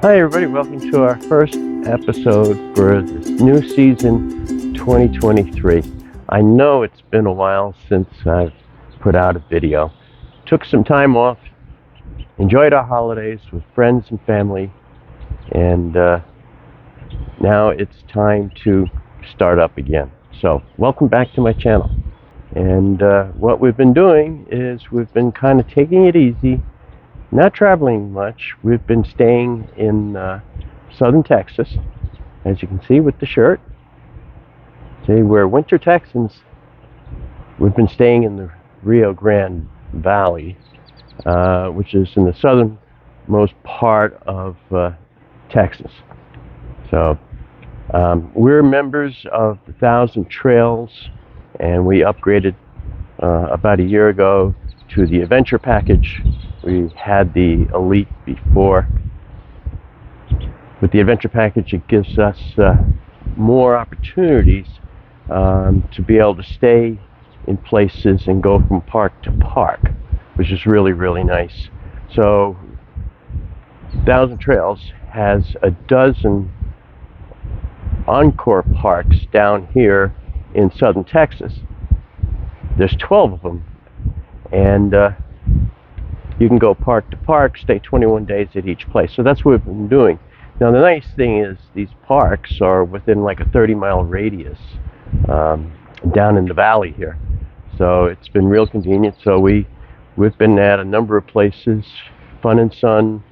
Hi everybody, welcome to our first episode for this new season 2023. I know it's been a while since I've put out a video. Took some time off, enjoyed our holidays with friends and family, and now it's time to start up again. So welcome back to my channel. And what we've been doing is we've been kind of taking it easy, not traveling much. We've been staying in southern Texas, as you can see with the shirt. See, we're winter Texans. We've been staying in the Rio Grande Valley, which is in the southernmost part of Texas. So we're members of the 1,000 Trails, and we upgraded about a year ago to the Adventure package. We had the Elite before. With the Adventure package, it gives us more opportunities to be able to stay in places and go from park to park, which is really, really nice. So 1,000 Trails has a dozen encore parks down here in southern Texas. There's 12 of them, and you can go park to park, stay 21 days at each place. So that's what we've been doing. Now the nice thing is these parks are within like a 30-mile radius down in the valley here. So it's been real convenient. So we've been at a number of places: Fun and Sun,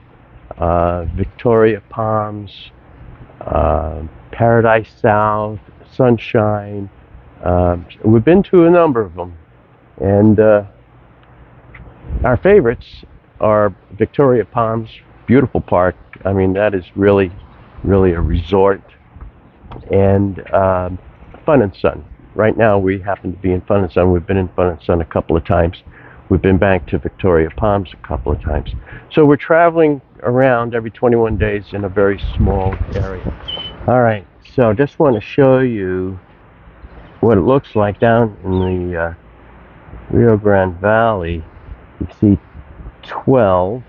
Victoria Palms, Paradise South, Sunshine. We've been to a number of them, and our favorites are Victoria Palms, beautiful park. I mean, that is really, really a resort. And Fun and Sun. Right now we happen to be in Fun and Sun. We've been in Fun and Sun a couple of times. We've been back to Victoria Palms a couple of times. So we're traveling around every 21 days in a very small area. All right, so just want to show you what it looks like down in the Rio Grande Valley. You see 12.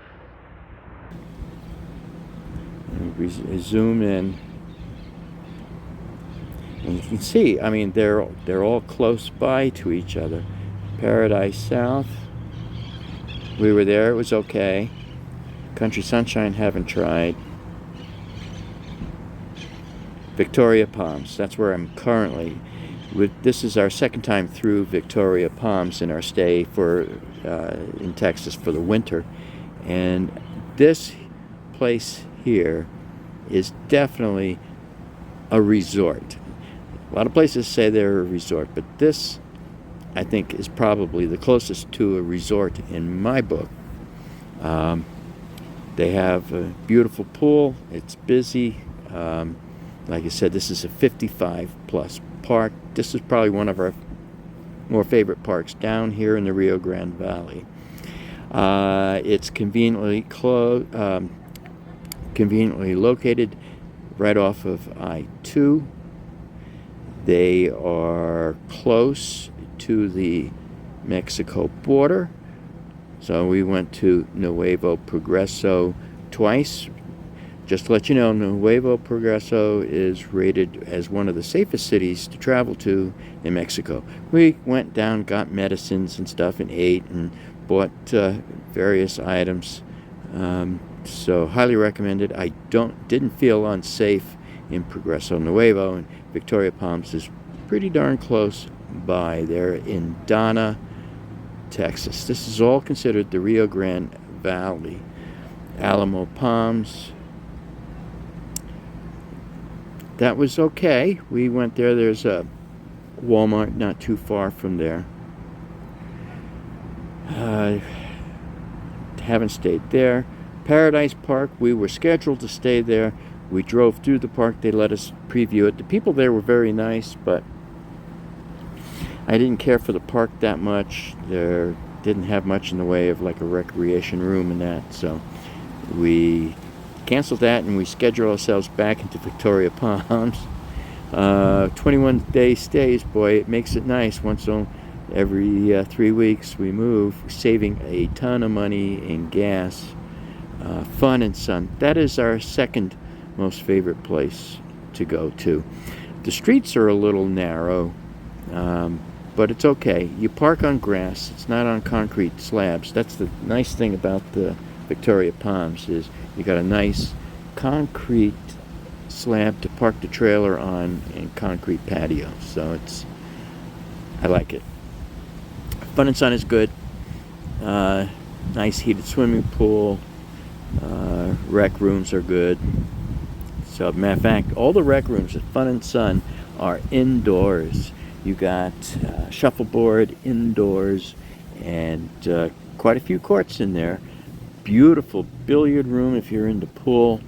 And we zoom in, and you can see, I mean, they're all close by to each other. Paradise South, we were there, it was okay. Country Sunshine, haven't tried. Victoria Palms, that's where I'm currently. This is our second time through Victoria Palms in our stay in Texas for the winter, and this place here is definitely a resort. A lot of places say they're a resort, but this, I think, is probably the closest to a resort in my book. They have a beautiful pool. It's busy. Like I said, this is a 55-plus park. This is probably one of our more favorite parks down here in the Rio Grande Valley. It's conveniently located right off of I-2. They are close to the Mexico border. So we went to Nuevo Progreso twice. Just to let you know, Nuevo Progreso is rated as one of the safest cities to travel to in Mexico. We went down, got medicines and stuff, and ate and bought various items. So highly recommended. I didn't feel unsafe in Progreso Nuevo, and Victoria Palms is pretty darn close by. They're in Donna, Texas. This is all considered the Rio Grande Valley. Alamo Palms, that was okay. We went there. There's a Walmart not too far from there. Haven't stayed there. Paradise Park, we were scheduled to stay there. We drove through the park. They let us preview it. The people there were very nice, but I didn't care for the park that much. There didn't have much in the way of like a recreation room and that, so we canceled that and we scheduled ourselves back into Victoria Palms. 21-day stays, boy, it makes it nice. Once every 3 weeks we move, saving a ton of money in gas. Fun and Sun. That is our second most favorite place to go to. The streets are a little narrow, but it's okay. You park on grass. It's not on concrete slabs. That's the nice thing about the Victoria Palms, is you got a nice concrete slab to park the trailer on and concrete patio. So I like it. Fun and Sun is good. Nice heated swimming pool. Rec rooms are good. So, matter of fact, all the rec rooms at Fun and Sun are indoors. You got shuffleboard indoors and quite a few courts in there. Beautiful billiard room if you're into pool.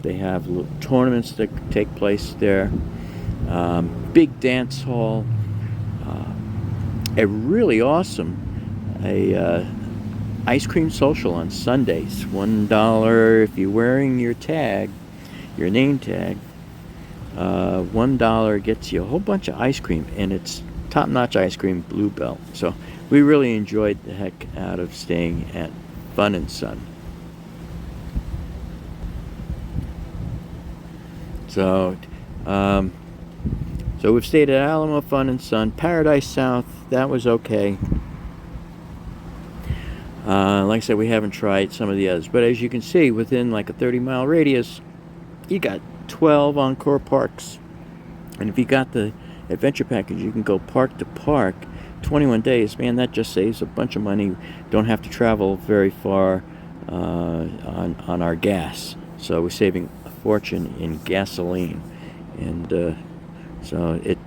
They have little tournaments that take place there. Big dance hall. A really awesome ice cream social on Sundays. $1 if you're wearing your tag, your name tag. $1 gets you a whole bunch of ice cream, and it's top-notch ice cream, Blue Bell. So we really enjoyed the heck out of staying at Fun and Sun. So we've stayed at Alamo, Fun and Sun, Paradise South. That was okay. Like I said, we haven't tried some of the others, but as you can see, within like a 30-mile radius, you got 12 Encore parks. And if you got the adventure package, you can go park to park 21 days. Man, that just saves a bunch of money. Don't have to travel very far on our gas. So we're saving a fortune in gasoline. And so it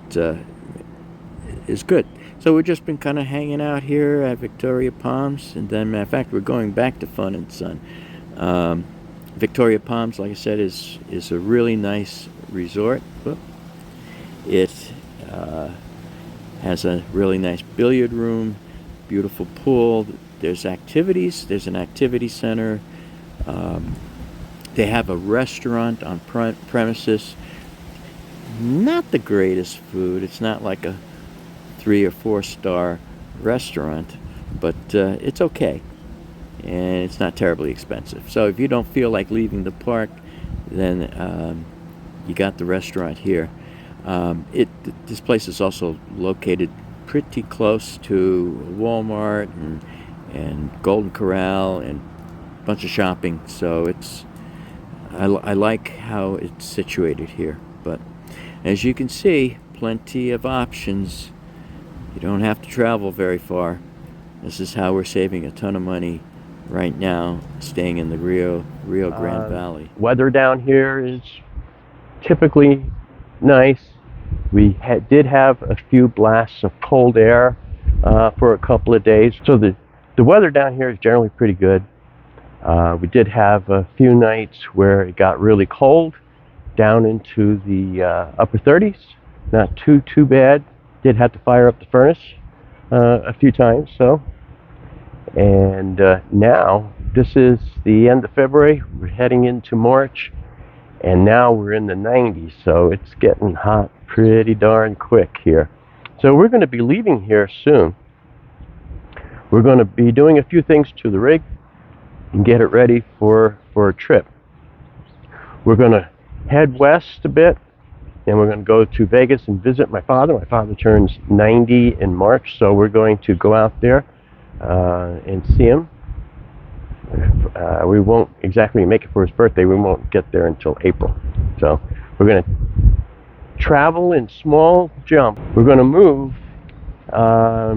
is good. So we've just been kind of hanging out here at Victoria Palms, and then, matter of fact, we're going back to Fun and Sun. Victoria Palms, like I said, is a really nice resort. It has a really nice billiard room, beautiful pool. There's activities. There's an activity center. They have a restaurant on premises. Not the greatest food. It's not like a 3 or 4 star restaurant, but it's okay, and it's not terribly expensive. So if you don't feel like leaving the park, then you got the restaurant here. This place is also located pretty close to Walmart and Golden Corral and a bunch of shopping. So I like how it's situated here. But as you can see, plenty of options. You don't have to travel very far. This is how we're saving a ton of money right now, staying in the Rio Grande Valley. Weather down here is typically nice. We did have a few blasts of cold air for a couple of days. So the weather down here is generally pretty good. We did have a few nights where it got really cold, down into the upper 30s. Not too bad. Did have to fire up the furnace a few times. So, and now this is the end of February. We're heading into March, and now we're in the 90s. So it's getting hot pretty darn quick here. So we're going to be leaving here soon. We're going to be doing a few things to the rig and get it ready for a trip. We're going to head west a bit, and we're going to go to Vegas and visit my father. My father turns 90 in March, so we're going to go out there and see him. We won't exactly make it for his birthday. We won't get there until April. So we're going to travel in small jumps. We're going to move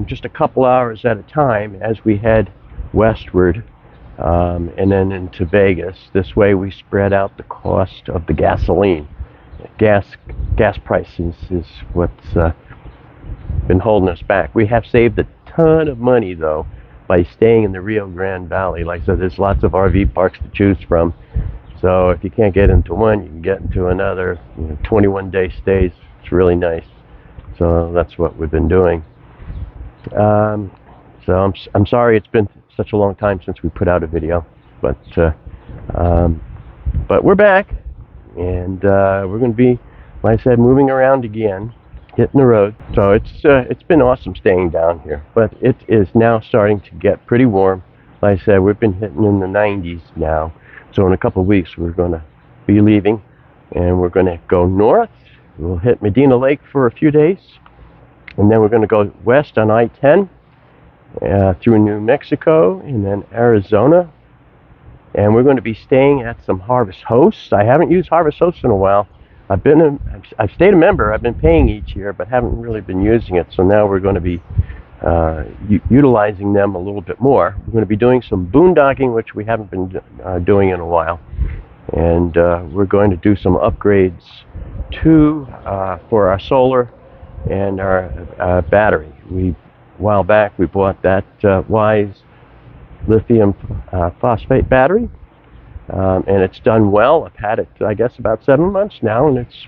just a couple hours at a time as we head westward, and then into Vegas. This way we spread out the cost of the gasoline. Gas prices is what's been holding us back. We have saved a ton of money though by staying in the Rio Grande Valley. Like I said, there's lots of RV parks to choose from. So if you can't get into one, you can get into another. 21-day stays. It's really nice. So that's what we've been doing. So I'm sorry it's been such a long time since we put out a video, but we're back. And we're going to be, like I said, moving around again, hitting the road. So it's been awesome staying down here, but it is now starting to get pretty warm. Like I said, we've been hitting in the 90s now. So in a couple of weeks, we're going to be leaving, and we're going to go north. We'll hit Medina Lake for a few days, and then we're going to go west on I-10 through New Mexico and then Arizona. And we're going to be staying at some Harvest Hosts. I haven't used Harvest Hosts in a while. I've stayed a member. I've been paying each year, but haven't really been using it. So now we're going to be utilizing them a little bit more. We're going to be doing some boondocking, which we haven't been doing in a while. And we're going to do some upgrades too for our solar and our battery. A while back we bought that Weize lithium phosphate battery, and it's done well. I've had it, I guess, about 7 months now, and it's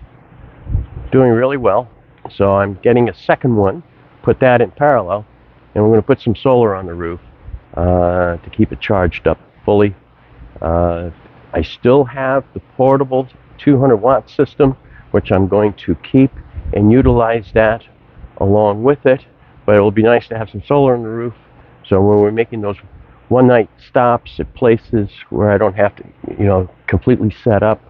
doing really well. So I'm getting a second one, put that in parallel, and we're going to put some solar on the roof to keep it charged up fully. I still have the portable 200-watt system, which I'm going to keep and utilize that along with it. But it will be nice to have some solar on the roof, so when we're making those one-night stops at places where I don't have to, completely set up,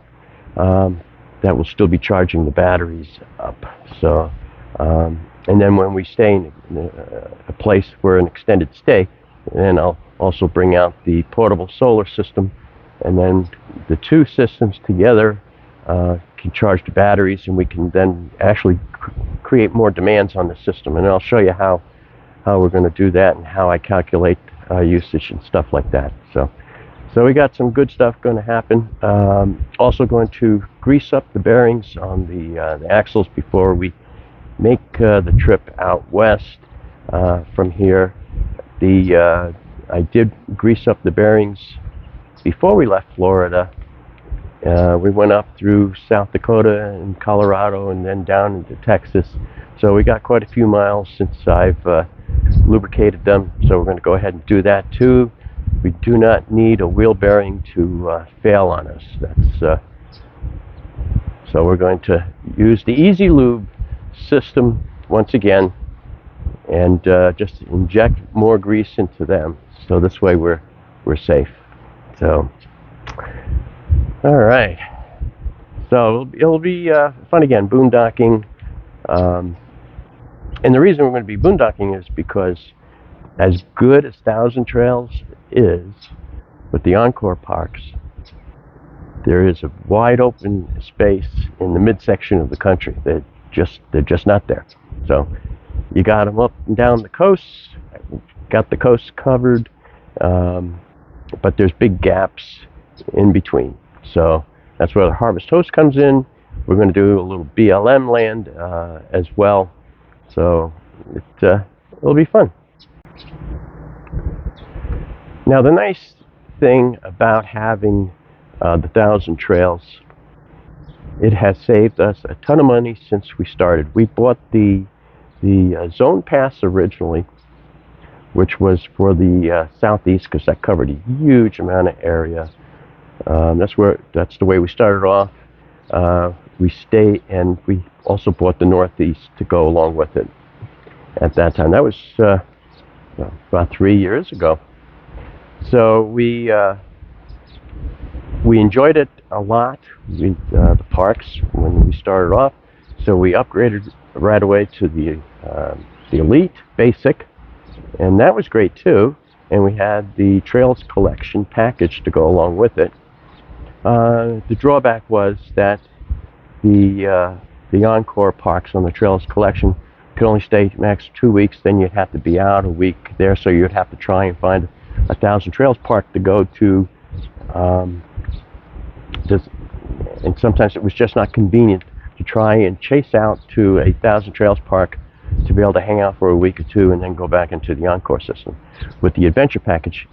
that will still be charging the batteries up. So, and then when we stay in a place for an extended stay, then I'll also bring out the portable solar system, and then the two systems together can charge the batteries, and we can then actually create more demands on the system. And I'll show you how we're going to do that and how I calculate usage and stuff like that. So we got some good stuff going to happen. Also going to grease up the bearings on the axles before we make the trip out west from here. I did grease up the bearings before we left Florida. We went up through South Dakota and Colorado and then down into Texas. So we got quite a few miles since I've lubricated them. So we're going to go ahead and do that too. We do not need a wheel bearing to fail on us. So we're going to use the Easy Lube system once again and just inject more grease into them. So this way we're safe. So, all right. So it'll be fun again, boondocking. And the reason we're going to be boondocking is because as good as Thousand Trails is with the Encore parks, there is a wide open space in the midsection of the country. They're just not there. So you got them up and down the coast, got the coast covered, but there's big gaps in between. So that's where the Harvest Host comes in. We're going to do a little BLM land as well. So it'll be fun. Now the nice thing about having the Thousand Trails, it has saved us a ton of money since we started. We bought the Zone Pass originally, which was for the southeast, because that covered a huge amount of area. That's the way we started off. We stay, and we also bought the northeast to go along with it at that time. That was about 3 years ago. So we enjoyed it a lot, the parks, when we started off. So we upgraded right away to the Elite Basic, and that was great too. And we had the Trails Collection package to go along with it. The drawback was that the Encore parks on the Trails Collection could only stay max 2 weeks. Then you'd have to be out a week there, so you'd have to try and find a Thousand Trails park to go to. And sometimes it was just not convenient to try and chase out to a Thousand Trails park to be able to hang out for a week or two and then go back into the Encore system. With the Adventure package,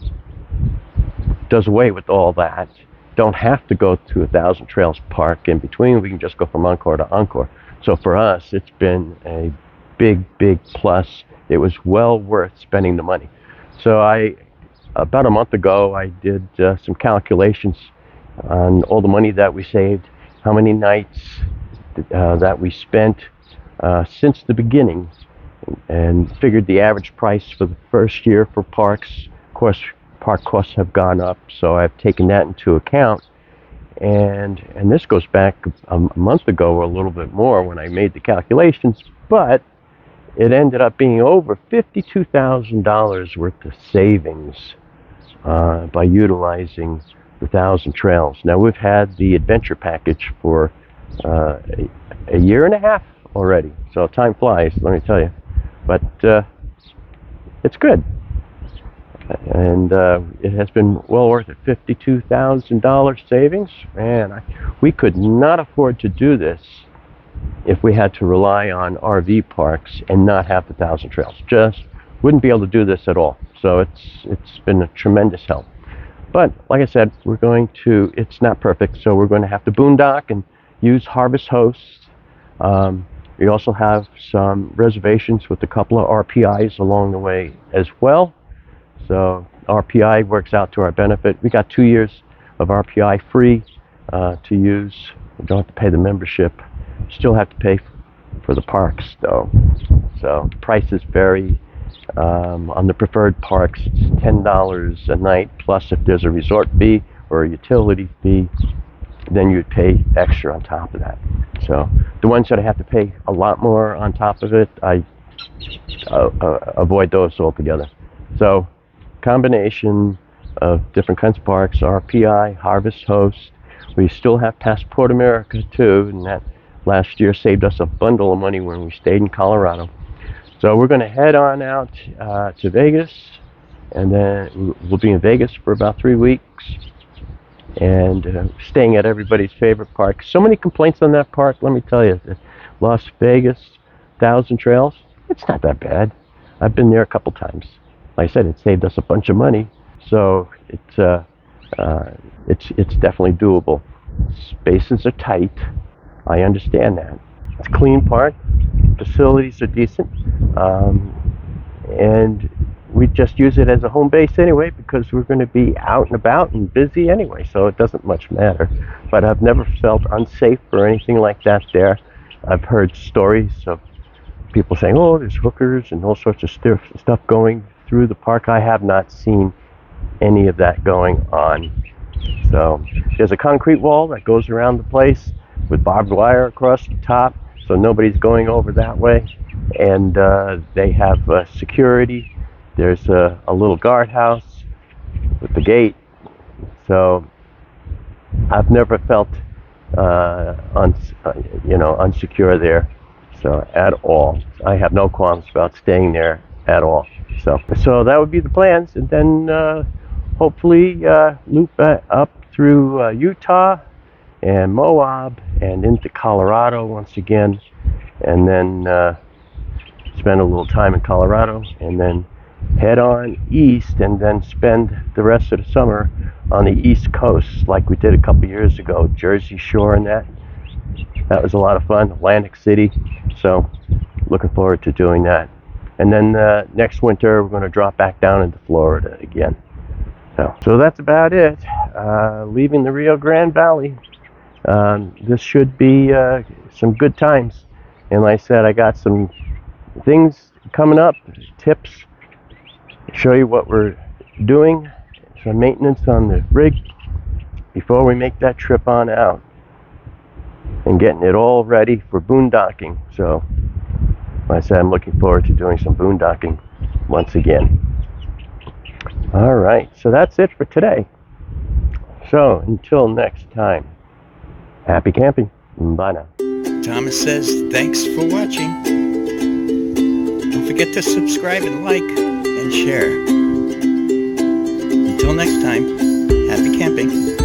does away with all that. Don't have to go to a Thousand Trails park in between. We can just go from Encore to Encore. So for us, it's been a big plus. It was well worth spending the money. So about a month ago, I did some calculations on all the money that we saved, how many nights that we spent since the beginning, and figured the average price for the first year for parks. Of course, park costs have gone up, so I've taken that into account. And this goes back a month ago or a little bit more when I made the calculations, but it ended up being over $52,000 worth of savings by utilizing the 1,000 trails. Now, we've had the adventure package for a year and a half already, so time flies, let me tell you. But it's good, and it has been well worth it. $52,000 savings. Man, we could not afford to do this if we had to rely on RV parks and not have the 1,000 trails. Just wouldn't be able to do this at all. So it's been a tremendous help. But like I said, it's not perfect, so we're going to have to boondock and use harvest hosts. We also have some reservations with a couple of RPIs along the way as well. So RPI works out to our benefit. We got 2 years of RPI free to use. We don't have to pay the membership. Still have to pay for the parks though. So prices vary. On the preferred parks, it's $10 a night, plus if there's a resort fee or a utility fee, then you'd pay extra on top of that. So the ones that I have to pay a lot more on top of it, I avoid those altogether. So combination of different kinds of parks, RPI, harvest host. We still have Passport America too, and that last year saved us a bundle of money when we stayed in Colorado. So we're going to head on out to Vegas, and then we'll be in Vegas for about 3 weeks, and staying at everybody's favorite park. So many complaints on that park, let me tell you. Las Vegas, 1,000 trails, it's not that bad. I've been there a couple times. Like I said, it saved us a bunch of money, so it's definitely doable. Spaces are tight, I understand that. It's a clean park, facilities are decent, and we just use it as a home base anyway because we're going to be out and about and busy anyway, so it doesn't much matter. But I've never felt unsafe or anything like that there. I've heard stories of people saying, oh, there's hookers and all sorts of stuff going through the park. I have not seen any of that going on. So there's a concrete wall that goes around the place with barbed wire across the top, so nobody's going over that way. And they have security. There's a little guardhouse with the gate. So I've never felt unsecure there, so at all. I have no qualms about staying there at all. So that would be the plans, and then hopefully loop up through Utah and Moab and into Colorado once again, and then spend a little time in Colorado, and then head on east, and then spend the rest of the summer on the East Coast like we did a couple years ago, Jersey Shore and that. That was a lot of fun, Atlantic City, so looking forward to doing that. And then next winter we're going to drop back down into Florida again. So that's about it. Leaving the Rio Grande Valley. This should be some good times. And like I said, I got some things coming up, tips, show you what we're doing, some maintenance on the rig before we make that trip on out, and getting it all ready for boondocking. So like I said, I'm looking forward to doing some boondocking once again. All right, so that's it for today. So until next time, happy camping. Bye now. Thomas says thanks for watching. Don't forget to subscribe and like and share. Until next time, happy camping.